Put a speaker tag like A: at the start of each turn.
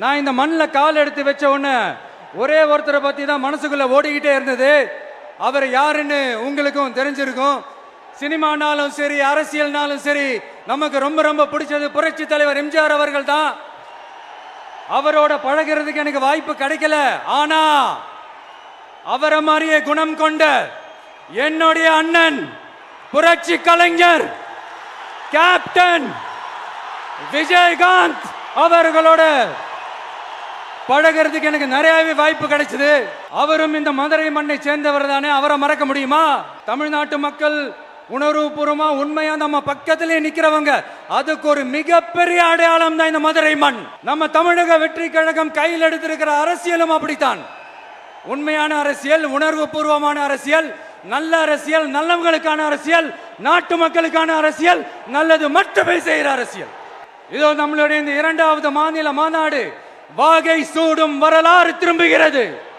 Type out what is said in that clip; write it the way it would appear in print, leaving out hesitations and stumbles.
A: நான் இந்த மண்ணில் கால் எடுத்து வச்ச உடனே ஒரே ஒருத்தரை பத்தி தான் மனசுக்குள்ள ஓடிக்கிட்டே இருந்தது. அவர் யாருன்னு உங்களுக்கும் தெரிஞ்சிருக்கும். சினிமானாலும் சரி, அரசியல்னாலும் சரி, நமக்கு ரொம்ப ரொம்ப பிடிச்சது புரட்சி தலைவர் எம்ஜிஆர் அவர்கள் தான். அவரோட பழகிறதுக்கு எனக்கு வாய்ப்பு கிடைக்கல. ஆனா அவரை மாதிரியே குணம் கொண்ட என்னுடைய அண்ணன் புரட்சி கலைஞர் கேப்டன் விஜயகாந்த் அவர்களோட பழகிறதுக்கு எனக்கு நிறையவே வாய்ப்பு கிடைச்சது. அவரும் இந்த மதுரை மண்ணை சேர்ந்தவர் தானே, அவரை மறக்க முடியுமா? தமிழ்நாட்டு மக்கள் உணர்வுபூர்வமா உண்மையா நம்ம பக்கத்திலே நிக்கிறவங்க, அதுக்கு ஒரு மிகப்பெரிய அடையாளம் தான் இந்த மதுரை மண். நம்ம தமிழக வெற்றி கழகம் கையில் எடுத்திருக்கிற அரசியலும் அப்படித்தான். உண்மையான அரசியல், உணர்வுபூர்வமான அரசியல், நல்ல அரசியல், நல்லவங்களுக்கான அரசியல், நாட்டு மக்களுக்கான அரசியல், நல்லது மட்டுமே செய்கிற அரசியல். இதோ நம்மளுடைய இந்த 2வது மாநில மாநாடு வாகை சூடும் வரலாறு திரும்புகிறது.